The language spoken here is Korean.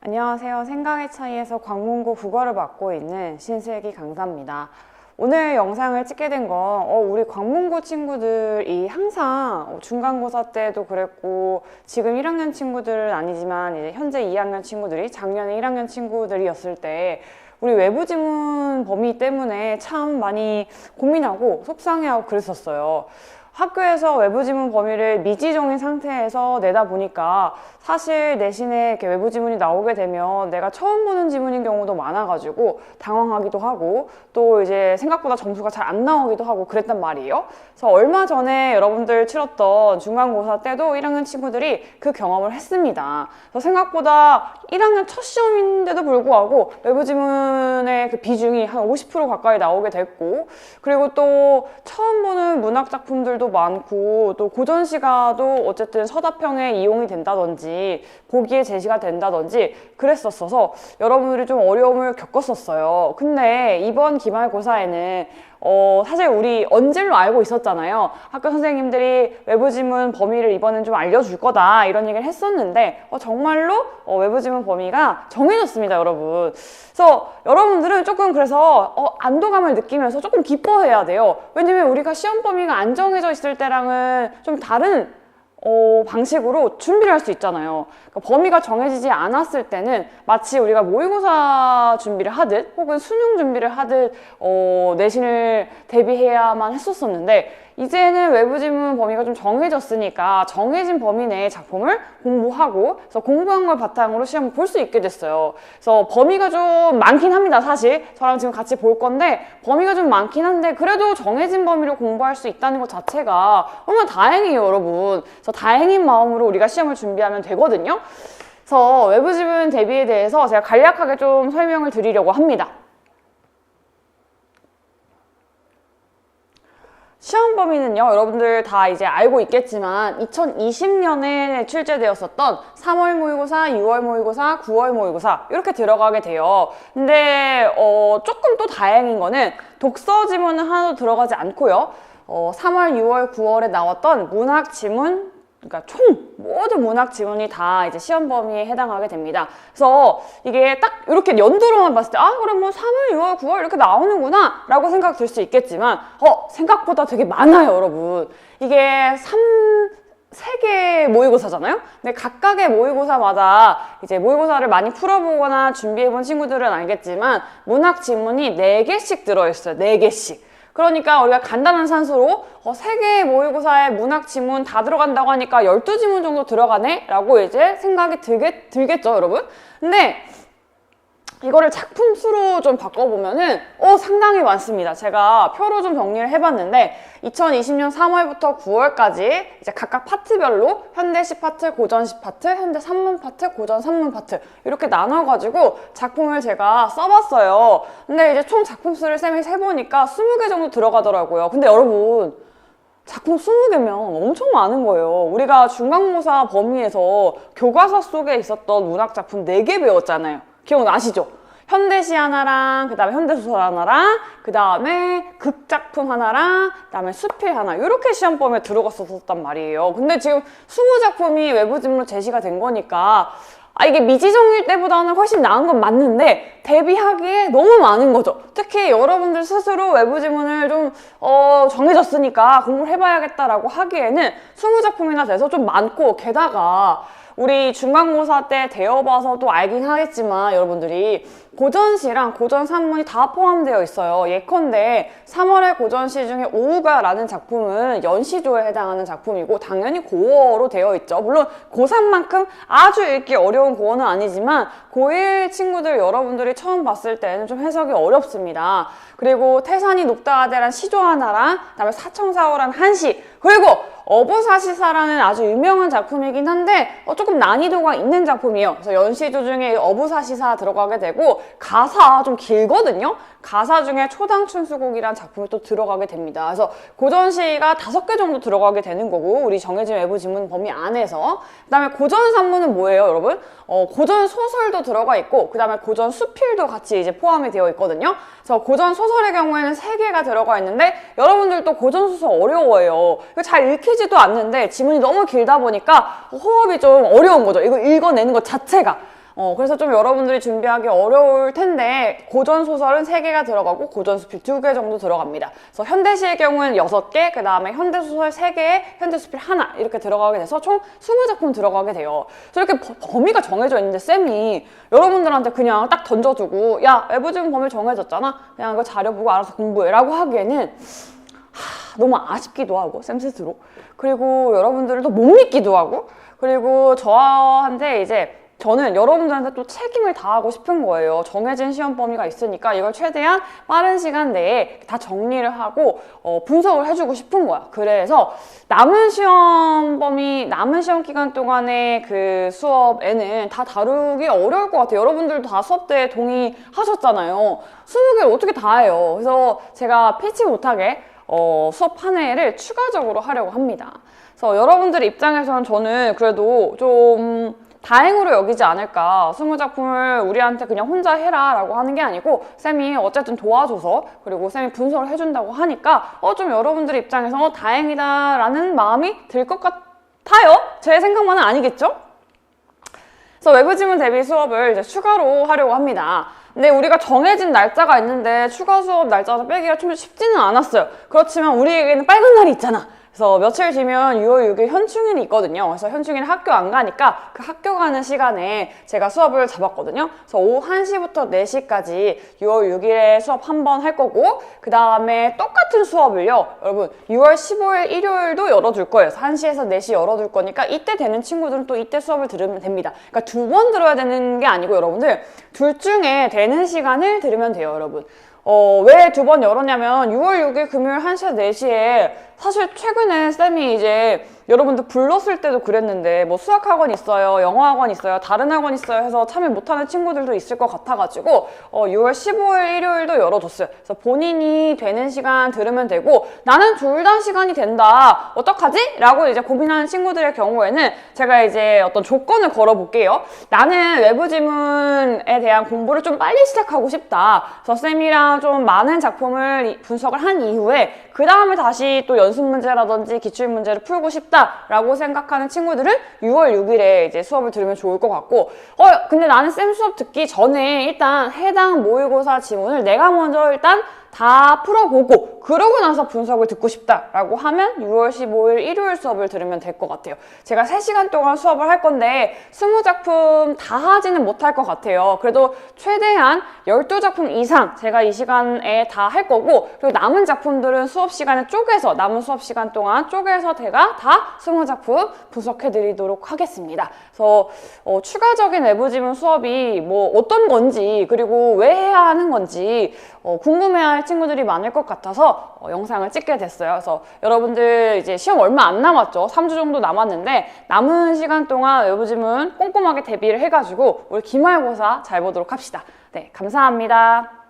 안녕하세요. 생각의 차이에서 광문고 국어를 맡고 있는 신슬기 강사입니다. 오늘 영상을 찍게 된 건 우리 광문고 친구들이 항상 중간고사 때도 그랬고 지금 1학년 친구들은 아니지만 이제 현재 2학년 친구들이 작년에 1학년 친구들이었을 때 우리 외부 지문 범위 때문에 참 많이 고민하고 속상해하고 그랬었어요. 학교에서 외부 지문 범위를 미지정인 상태에서 내다 보니까 사실 내신에 이렇게 외부 지문이 나오게 되면 내가 처음 보는 지문인 경우도 많아가지고 당황하기도 하고 또 이제 생각보다 점수가 잘 안 나오기도 하고 그랬단 말이에요. 그래서 얼마 전에 여러분들 치렀던 중간고사 때도 1학년 친구들이 그 경험을 했습니다. 그래서 생각보다 1학년 첫 시험인데도 불구하고 외부 지문의 그 비중이 한 50% 가까이 나오게 됐고, 그리고 또 처음 보는 문학 작품들도 많고 또 고전시가도 어쨌든 서답형에 이용이 된다든지 보기에 제시가 된다든지 그랬었어서 여러분들이 좀 어려움을 겪었었어요. 근데 이번 기말고사에는 사실 우리 언질로 알고 있었잖아요. 학교 선생님들이 외부 지문 범위를 이번엔 좀 알려줄 거다 이런 얘기를 했었는데 정말로 외부 지문 범위가 정해졌습니다, 여러분. 그래서 여러분들은 조금 그래서 안도감을 느끼면서 조금 기뻐해야 돼요. 왜냐면 우리가 시험 범위가 안 정해져 있을 때랑은 좀 다른 방식으로 준비를 할 수 있잖아요. 그러니까 범위가 정해지지 않았을 때는 마치 우리가 모의고사 준비를 하듯 혹은 수능 준비를 하듯 내신을 대비해야만 했었었는데, 이제는 외부 지문 범위가 좀 정해졌으니까 정해진 범위 내의 작품을 공부하고, 그래서 공부한 걸 바탕으로 시험을 볼 수 있게 됐어요. 그래서 범위가 좀 많긴 합니다. 사실 저랑 지금 같이 볼 건데 범위가 좀 많긴 한데 그래도 정해진 범위로 공부할 수 있다는 것 자체가 얼마나 다행이에요, 여러분. 그래서 다행인 마음으로 우리가 시험을 준비하면 되거든요. 그래서 외부 지문 대비에 대해서 제가 간략하게 좀 설명을 드리려고 합니다. 시험 범위는요, 여러분들 다 이제 알고 있겠지만 2020년에 출제되었었던 3월 모의고사, 6월 모의고사, 9월 모의고사 이렇게 들어가게 돼요. 근데 조금 또 다행인 거는 독서 지문은 하나도 들어가지 않고요. 3월, 6월, 9월에 나왔던 문학 지문, 그러니까 총 모든 문학 지문이 다 이제 시험 범위에 해당하게 됩니다. 그래서 이게 딱 이렇게 연도로만 봤을 때 그럼 뭐 3월, 6월, 9월 이렇게 나오는구나 라고 생각 들 수 있겠지만 생각보다 되게 많아요, 여러분. 이게 3개의 모의고사잖아요? 근데 각각의 모의고사마다 이제 모의고사를 많이 풀어보거나 준비해본 친구들은 알겠지만 문학 지문이 4개씩 들어있어요. 4개씩. 그러니까 우리가 간단한 산수로 3개의 모의고사에 문학 지문 다 들어간다고 하니까 12지문 정도 들어가네? 라고 이제 생각이 들겠죠, 여러분? 근데 이거를 작품 수로 좀 바꿔보면은 상당히 많습니다. 제가 표로 좀 정리를 해봤는데 2020년 3월부터 9월까지 이제 각각 파트별로 현대시 파트, 고전시 파트, 현대 산문 파트, 고전 산문 파트 이렇게 나눠가지고 작품을 제가 써봤어요. 근데 이제 총 작품 수를 쌤이 세보니까 20개 정도 들어가더라고요. 근데 여러분, 작품 20개면 엄청 많은 거예요. 우리가 중간고사 범위에서 교과서 속에 있었던 문학 작품 4개 배웠잖아요. 기억나시죠? 현대시 하나랑 그 다음에 현대소설 하나랑 그 다음에 극작품 하나랑 그 다음에 수필 하나 이렇게 시험 범위에 들어갔었단 말이에요. 근데 지금 20작품이 외부 지문으로 제시가 된 거니까 이게 미지정일 때보다는 훨씬 나은 건 맞는데 대비하기에 너무 많은 거죠. 특히 여러분들 스스로 외부 지문을 좀 정해졌으니까 공부를 해봐야겠다라고 하기에는 20작품이나 돼서 좀 많고, 게다가 우리 중간고사 때 대여봐서도 알긴 하겠지만 여러분들이 고전시랑 고전 산문이 다 포함되어 있어요. 예컨대 3월의 고전시 중에 오우가라는 작품은 연시조에 해당하는 작품이고 당연히 고어로 되어 있죠. 물론 고3만큼 아주 읽기 어려운 고어는 아니지만 고1 친구들 여러분들이 처음 봤을 때는 좀 해석이 어렵습니다. 그리고 태산이 높다하대란 시조 하나랑 그다음에 사청사오란 한시, 그리고 어부사시사라는 아주 유명한 작품이긴 한데 조금 난이도가 있는 작품이에요. 그래서 연시조 중에 어부사시사 들어가게 되고 가사 좀 길거든요. 가사 중에 초당춘수곡이라는 작품이 또 들어가게 됩니다. 그래서 고전시가 5개 정도 들어가게 되는 거고 우리 정해진 외부 지문 범위 안에서. 그 다음에 고전 산문은 뭐예요, 여러분? 고전 소설도 들어가 있고 그 다음에 고전 수필도 같이 이제 포함이 되어 있거든요. 그래서 고전 소설의 경우에는 3개가 들어가 있는데 여러분들도 고전 소설 어려워해요. 이거 잘 읽히지도 않는데 지문이 너무 길다 보니까 호흡이 좀 어려운 거죠. 이거 읽어내는 것 자체가. 그래서 좀 여러분들이 준비하기 어려울 텐데 고전소설은 3개가 들어가고 고전수필 2개 정도 들어갑니다. 그래서 현대시의 경우는 6개, 그 다음에 현대소설 3개에 현대수필 1 이렇게 들어가게 돼서 총 20작품 들어가게 돼요. 그래서 이렇게 범위가 정해져 있는데 쌤이 여러분들한테 그냥 딱 던져주고 야, 외부지문 범위 정해졌잖아. 그냥 이거 자료 보고 알아서 공부해 라고 하기에는 너무 아쉽기도 하고 쌤 스스로, 그리고 여러분들도 못 믿기도 하고, 그리고 저한테 이제 저는 여러분들한테 또 책임을 다하고 싶은 거예요. 정해진 시험 범위가 있으니까 이걸 최대한 빠른 시간 내에 다 정리를 하고 분석을 해주고 싶은 거야. 그래서 남은 시험 기간 동안의 그 수업에는 다 다루기 어려울 것 같아요. 여러분들도 다 수업 때 동의하셨잖아요. 20개를 어떻게 다 해요. 그래서 제가 피치 못하게 수업 한 회를 추가적으로 하려고 합니다. 그래서 여러분들 입장에서는 저는 그래도 좀 다행으로 여기지 않을까. 20작품을 우리한테 그냥 혼자 해라 라고 하는 게 아니고 쌤이 어쨌든 도와줘서, 그리고 쌤이 분석을 해준다고 하니까 좀 여러분들 입장에서 다행이다 라는 마음이 들 것 같아요. 제 생각만은 아니겠죠? 그래서 외부지문 대비 수업을 이제 추가로 하려고 합니다. 근데 우리가 정해진 날짜가 있는데 추가 수업 날짜를 빼기가 좀 쉽지는 않았어요. 그렇지만 우리에게는 빨간 날이 있잖아. 그래서 며칠 뒤면 6월 6일 현충일이 있거든요. 그래서 현충일 학교 안 가니까 그 학교 가는 시간에 제가 수업을 잡았거든요. 그래서 오후 1시부터 4시까지 6월 6일에 수업 한 번 할 거고, 그 다음에 똑같은 수업을요, 여러분 6월 15일 일요일도 열어둘 거예요. 그래서 1시에서 4시 열어둘 거니까 이때 되는 친구들은 또 이때 수업을 들으면 됩니다. 그러니까 2번 들어야 되는 게 아니고 여러분들 둘 중에 되는 시간을 들으면 돼요, 여러분. 왜 2번 열었냐면 6월 6일 금요일 1시에서 4시에 사실 최근에 쌤이 이제 여러분들 불렀을 때도 그랬는데 뭐 수학학원 있어요, 영어학원 있어요, 다른 학원 있어요 해서 참여 못하는 친구들도 있을 것 같아가지고 6월 15일 일요일도 열어뒀어요. 그래서 본인이 되는 시간 들으면 되고, 나는 둘 다 시간이 된다, 어떡하지? 라고 이제 고민하는 친구들의 경우에는 제가 이제 어떤 조건을 걸어볼게요. 나는 외부지문에 대한 공부를 좀 빨리 시작하고 싶다. 그래서 쌤이랑 좀 많은 작품을 분석을 한 이후에 그 다음에 다시 또 연습 문제라든지 기출 문제를 풀고 싶다라고 생각하는 친구들은 6월 6일에 이제 수업을 들으면 좋을 것 같고, 근데 나는 쌤 수업 듣기 전에 일단 해당 모의고사 지문을 내가 먼저 일단 다 풀어보고 그러고 나서 분석을 듣고 싶다라고 하면 6월 15일 일요일 수업을 들으면 될 것 같아요. 제가 3시간 동안 수업을 할 건데 20작품 다 하지는 못할 것 같아요. 그래도 최대한 12작품 이상 제가 이 시간에 다 할 거고, 그리고 남은 작품들은 수업 시간에 쪼개서, 남은 수업 시간 동안 쪼개서 제가 다 20작품 분석해 드리도록 하겠습니다. 그래서 추가적인 외부지문 수업이 뭐 어떤 건지, 그리고 왜 해야 하는 건지 궁금해할 친구들이 많을 것 같아서 영상을 찍게 됐어요. 그래서 여러분들 이제 시험 얼마 안 남았죠. 3주 정도 남았는데 남은 시간 동안 외부지문 꼼꼼하게 대비를 해가지고 우리 기말고사 잘 보도록 합시다. 네, 감사합니다.